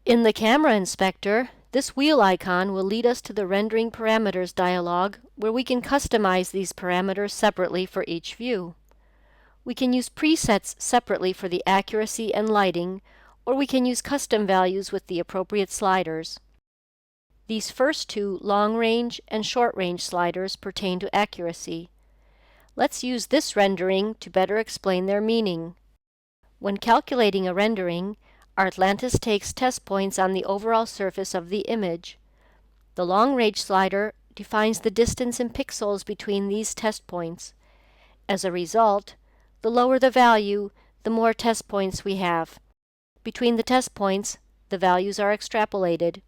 In the Camera Inspector, this wheel icon will lead us to the Rendering Parameters dialog, where we can customize these parameters separately for each view. We can use presets separately for the accuracy and lighting, or we can use custom values with the appropriate sliders. These first two long-range and short-range sliders pertain to accuracy. Let's use this rendering to better explain their meaning. When calculating a rendering, Artlantis takes test points on the overall surface of the image. The long-range slider defines the distance in pixels between these test points. As a result, the lower the value, the more test points we have. Between the test points, the values are extrapolated.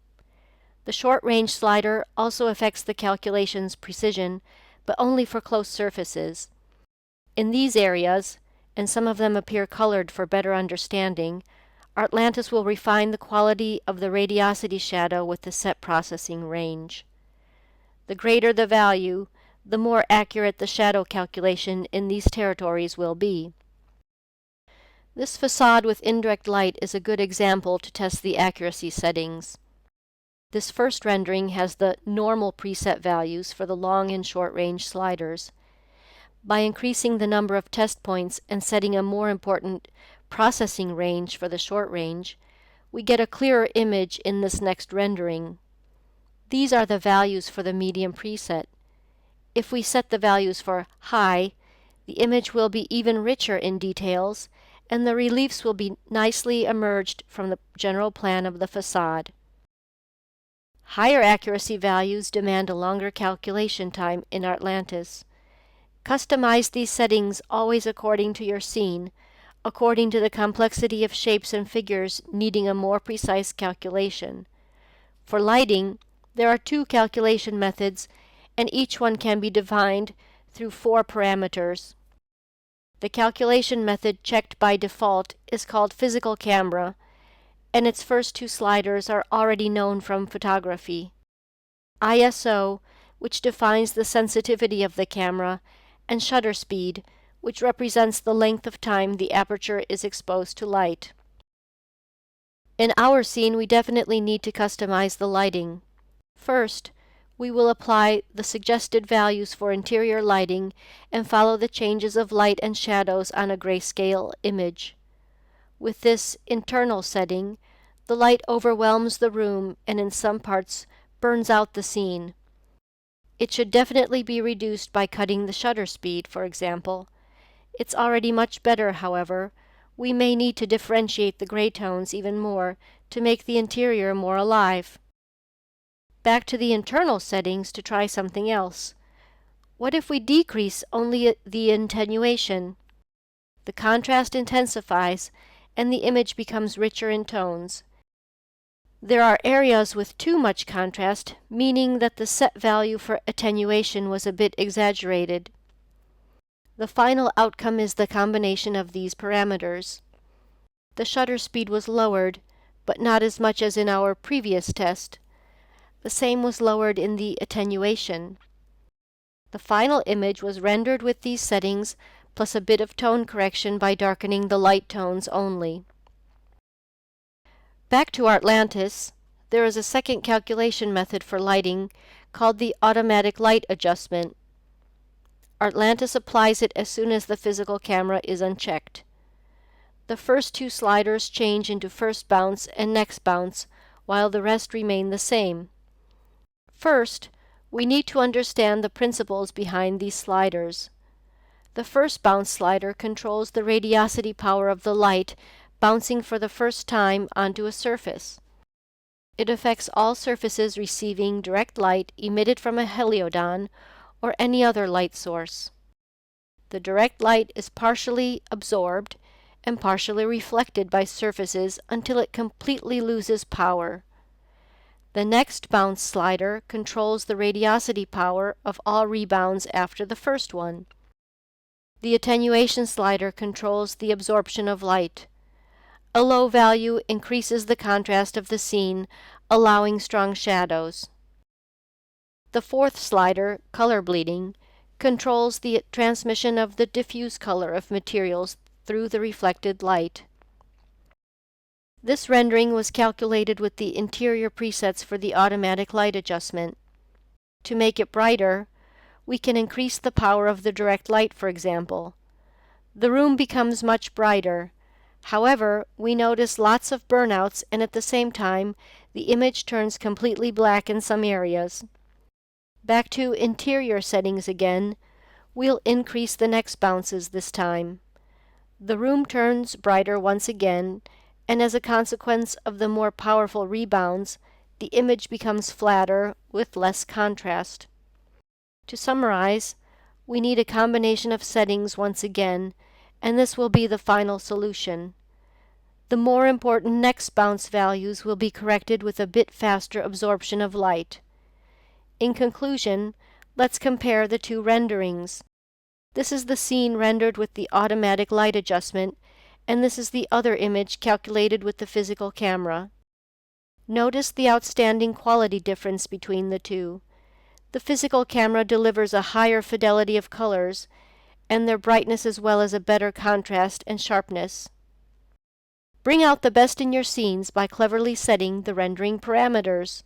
The short-range slider also affects the calculation's precision, but only for close surfaces. In these areas, and some of them appear colored for better understanding, Artlantis will refine the quality of the radiosity shadow with the set processing range. The greater the value, the more accurate the shadow calculation in these territories will be. This facade with indirect light is a good example to test the accuracy settings. This first rendering has the normal preset values for the long and short range sliders. By increasing the number of test points and setting a more important processing range for the short range, we get a clearer image in this next rendering. These are the values for the medium preset. If we set the values for high, the image will be even richer in details, and the reliefs will be nicely emerged from the general plan of the facade. Higher accuracy values demand a longer calculation time in Artlantis. Customize these settings always according to your scene, according to the complexity of shapes and figures needing a more precise calculation. For lighting, there are two calculation methods, and each one can be defined through 4 parameters. The calculation method checked by default is called Physical Camera, and its first 2 sliders are already known from photography. ISO, which defines the sensitivity of the camera, and shutter speed, which represents the length of time the aperture is exposed to light. In our scene, we definitely need to customize the lighting. First, we will apply the suggested values for interior lighting and follow the changes of light and shadows on a grayscale image. With this internal setting, the light overwhelms the room and in some parts burns out the scene. It should definitely be reduced by cutting the shutter speed, for example. It's already much better, however. We may need to differentiate the gray tones even more to make the interior more alive. Back to the internal settings to try something else. What if we decrease only the attenuation? The contrast intensifies and the image becomes richer in tones. There are areas with too much contrast, meaning that the set value for attenuation was a bit exaggerated. The final outcome is the combination of these parameters. The shutter speed was lowered, but not as much as in our previous test. The same was lowered in the attenuation. The final image was rendered with these settings, plus a bit of tone correction by darkening the light tones only. Back to Artlantis, there is a second calculation method for lighting called the automatic light adjustment. Artlantis applies it as soon as the physical camera is unchecked. The first 2 sliders change into first bounce and next bounce, while the rest remain the same. First, we need to understand the principles behind these sliders. The first bounce slider controls the radiosity power of the light bouncing for the first time onto a surface. It affects all surfaces receiving direct light emitted from a heliodon or any other light source. The direct light is partially absorbed and partially reflected by surfaces until it completely loses power. The next bounce slider controls the radiosity power of all rebounds after the first one. The attenuation slider controls the absorption of light. A low value increases the contrast of the scene, allowing strong shadows. The fourth slider, color bleeding, controls the transmission of the diffuse color of materials through the reflected light. This rendering was calculated with the interior presets for the automatic light adjustment. To make it brighter, we can increase the power of the direct light, for example. The room becomes much brighter. However, we notice lots of burnouts, and at the same time, the image turns completely black in some areas. Back to interior settings again, we'll increase the next bounces this time. The room turns brighter once again, and as a consequence of the more powerful rebounds, the image becomes flatter with less contrast. To summarize, we need a combination of settings once again, and this will be the final solution. The more important next bounce values will be corrected with a bit faster absorption of light. In conclusion, let's compare the two renderings. This is the scene rendered with the automatic light adjustment, and this is the other image calculated with the physical camera. Notice the outstanding quality difference between the two. The physical camera delivers a higher fidelity of colors, and their brightness as well as a better contrast and sharpness. Bring out the best in your scenes by cleverly setting the rendering parameters.